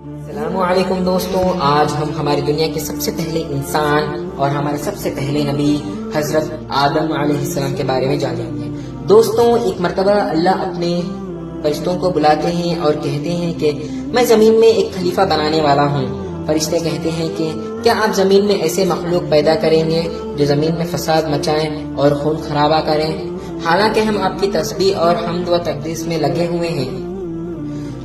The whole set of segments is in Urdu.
السلام علیکم دوستوں، آج ہم ہماری دنیا کے سب سے پہلے انسان اور ہمارے سب سے پہلے نبی حضرت آدم علیہ السلام کے بارے میں جانیں گے۔ دوستوں، ایک مرتبہ اللہ اپنے فرشتوں کو بلاتے ہیں اور کہتے ہیں کہ میں زمین میں ایک خلیفہ بنانے والا ہوں۔ فرشتے کہتے ہیں کہ کیا آپ زمین میں ایسے مخلوق پیدا کریں گے جو زمین میں فساد مچائیں اور خون خرابہ کریں، حالانکہ ہم آپ کی تسبیح اور حمد و تقدیس میں لگے ہوئے ہیں۔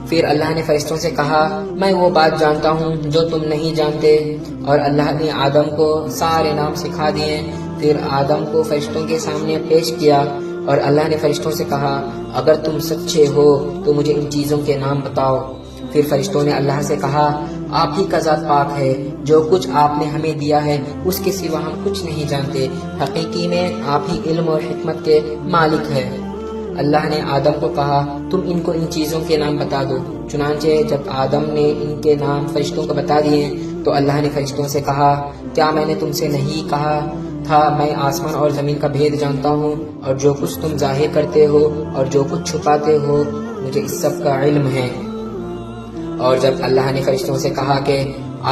پھر اللہ نے فرشتوں سے کہا میں وہ بات جانتا ہوں جو تم نہیں جانتے، اور اللہ نے آدم کو سارے نام سکھا دیے۔ پھر آدم کو فرشتوں کے سامنے پیش کیا اور اللہ نے فرشتوں سے کہا اگر تم سچے ہو تو مجھے ان چیزوں کے نام بتاؤ۔ پھر فرشتوں نے اللہ سے کہا آپ ہی کا ذات پاک ہے، جو کچھ آپ نے ہمیں دیا ہے اس کے سوا ہم کچھ نہیں جانتے، حقیقی میں آپ ہی علم اور حکمت کے مالک ہیں۔ اللہ نے آدم کو کہا تم ان کو ان چیزوں کے نام بتا دو۔ چنانچہ جب آدم نے ان کے نام فرشتوں کو بتا دیے تو اللہ نے فرشتوں سے کہا کیا میں نے تم سے نہیں کہا تھا میں آسمان اور زمین کا بھید جانتا ہوں، اور جو کچھ تم ظاہر کرتے ہو اور جو کچھ چھپاتے ہو مجھے اس سب کا علم ہے۔ اور جب اللہ نے فرشتوں سے کہا کہ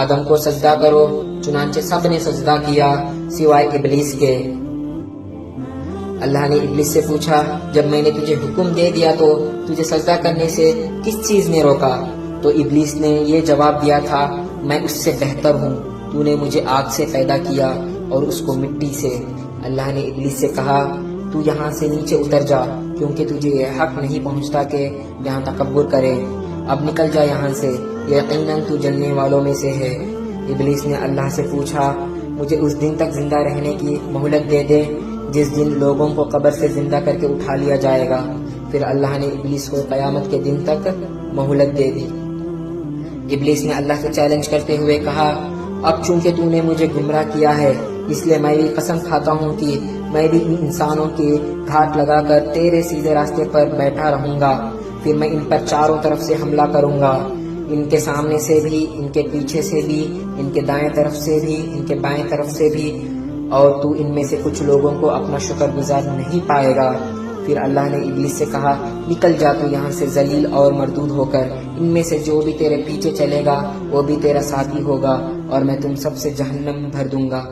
آدم کو سجدہ کرو، چنانچہ سب نے سجدہ کیا سوائے ابلیس کے۔ اللہ نے ابلیس سے پوچھا جب میں نے تجھے حکم دے دیا تو تجھے سجدہ کرنے سے کس چیز نے روکا؟ تو ابلیس نے یہ جواب دیا تھا میں اس سے بہتر ہوں، تو نے مجھے آگ سے پیدا کیا اور اس کو مٹی سے۔ اللہ نے ابلیس سے کہا تو یہاں سے نیچے اتر جا، کیونکہ تجھے یہ حق نہیں پہنچتا کہ یہاں تکبر کرے، اب نکل جا یہاں سے، یقیناً تو جلنے والوں میں سے ہے۔ ابلیس نے اللہ سے پوچھا مجھے اس دن تک زندہ رہنے کی مہلت دے دے جس دن لوگوں کو قبر سے زندہ کر کے اٹھا لیا جائے گا۔ پھر اللہ نے ابلیس کو قیامت کے دن تک مہلت دے دی۔ ابلیس نے اللہ سے چیلنج کرتے ہوئے کہا اب چونکہ تو نے مجھے گمراہ کیا ہے اس لیے میں بھی قسم کھاتا ہوں کہ میں بھی ان انسانوں کی گھاٹ لگا کر تیرے سیدھے راستے پر بیٹھا رہوں گا، پھر میں ان پر چاروں طرف سے حملہ کروں گا، ان کے سامنے سے بھی، ان کے پیچھے سے بھی، ان کے دائیں طرف سے بھی، ان کے بائیں طرف سے بھی، اور تو ان میں سے کچھ لوگوں کو اپنا شکر گزار نہیں پائے گا۔ پھر اللہ نے ابلیس سے کہا نکل جا تو یہاں سے ذلیل اور مردود ہو کر، ان میں سے جو بھی تیرے پیچھے چلے گا وہ بھی تیرا ساتھی ہوگا، اور میں تم سب سے جہنم بھر دوں گا۔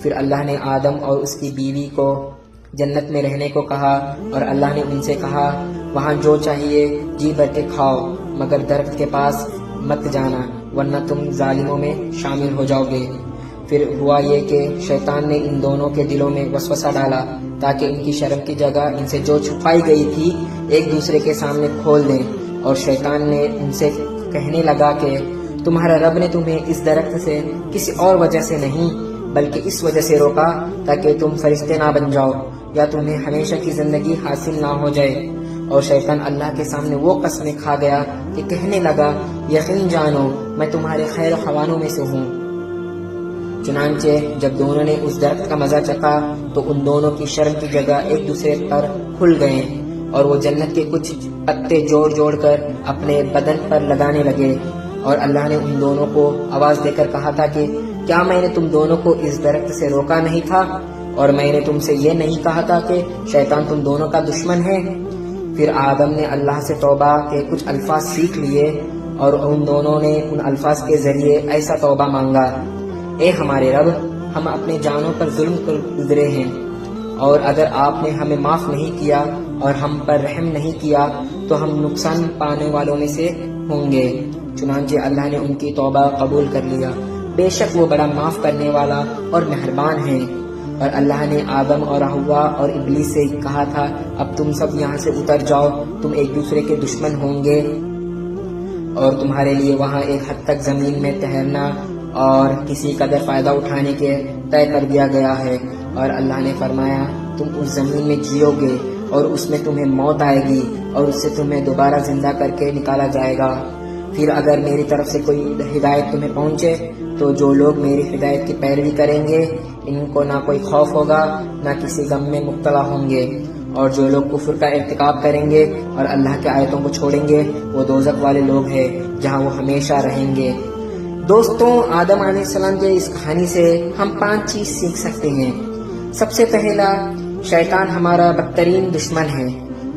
پھر اللہ نے آدم اور اس کی بیوی کو جنت میں رہنے کو کہا، اور اللہ نے ان سے کہا وہاں جو چاہیے جی بھر کے کھاؤ، مگر درخت کے پاس مت جانا ورنہ تم ظالموں میں شامل ہو جاؤ گے۔ پھر ہوا یہ کہ شیطان نے ان دونوں کے دلوں میں وسوسہ ڈالا تاکہ ان کی شرم کی جگہ ان سے جو چھپائی گئی تھی ایک دوسرے کے سامنے کھول دیں، اور شیطان نے ان سے کہنے لگا کہ تمہارا رب نے تمہیں اس درخت سے کسی اور وجہ سے نہیں بلکہ اس وجہ سے روکا تاکہ تم فرشتے نہ بن جاؤ یا تمہیں ہمیشہ کی زندگی حاصل نہ ہو جائے۔ اور شیطان اللہ کے سامنے وہ قسمیں کھا گیا کہ کہنے لگا یقین جانو میں تمہارے خیر خواہوں میں سے ہوں۔ چنانچہ جب دونوں نے اس درخت کا مزہ چکھا تو ان دونوں کی شرم کی جگہ ایک دوسرے پر کھل گئے، اور وہ جنت کے کچھ پتے جوڑ جوڑ کر اپنے بدن پر لگانے لگے۔ اور اللہ نے ان دونوں کو آواز دے کر کہا تھا کہ کیا میں نے تم دونوں کو اس درخت سے روکا نہیں تھا، اور میں نے تم سے یہ نہیں کہا تھا کہ شیطان تم دونوں کا دشمن ہے؟ پھر آدم نے اللہ سے توبہ کے کچھ الفاظ سیکھ لیے، اور ان دونوں نے ان الفاظ کے ذریعے ایسا توبہ مانگا اے ہمارے رب ہم اپنے جانوں پر ظلم کر گزرے ہیں، اور اگر آپ نے ہمیں معاف نہیں کیا اور ہم پر رحم نہیں کیا تو ہم نقصان پانے والوں میں سے ہوں گے۔ چنانچہ اللہ نے ان کی توبہ قبول کر لیا، بے شک وہ بڑا معاف کرنے والا اور مہربان ہے۔ اور اللہ نے آدم اور حوا اور ابلیس سے کہا تھا اب تم سب یہاں سے اتر جاؤ، تم ایک دوسرے کے دشمن ہوں گے، اور تمہارے لیے وہاں ایک حد تک زمین میں ٹہرنا اور کسی قدر فائدہ اٹھانے کے طے کر دیا گیا ہے۔ اور اللہ نے فرمایا تم اس زمین میں جیو گے اور اس میں تمہیں موت آئے گی، اور اس سے تمہیں دوبارہ زندہ کر کے نکالا جائے گا۔ پھر اگر میری طرف سے کوئی ہدایت تمہیں پہنچے تو جو لوگ میری ہدایت کی پیروی کریں گے ان کو نہ کوئی خوف ہوگا نہ کسی غم میں مبتلا ہوں گے، اور جو لوگ کفر کا ارتکاب کریں گے اور اللہ کی آیتوں کو چھوڑیں گے وہ دوزخ والے لوگ ہیں جہاں وہ ہمیشہ رہیں گے۔ دوستوں، آدم علیہ السلام کے اس کہانی سے ہم 5 چیز سیکھ سکتے ہیں۔ سب سے پہلا، شیطان ہمارا بدترین دشمن ہے،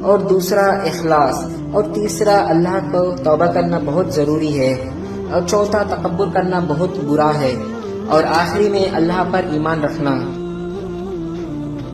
اور دوسرا اخلاص، اور تیسرا اللہ کو توبہ کرنا بہت ضروری ہے۔ اور چوتھا تکبر کرنا بہت برا ہے، اور آخری میں اللہ پر ایمان رکھنا۔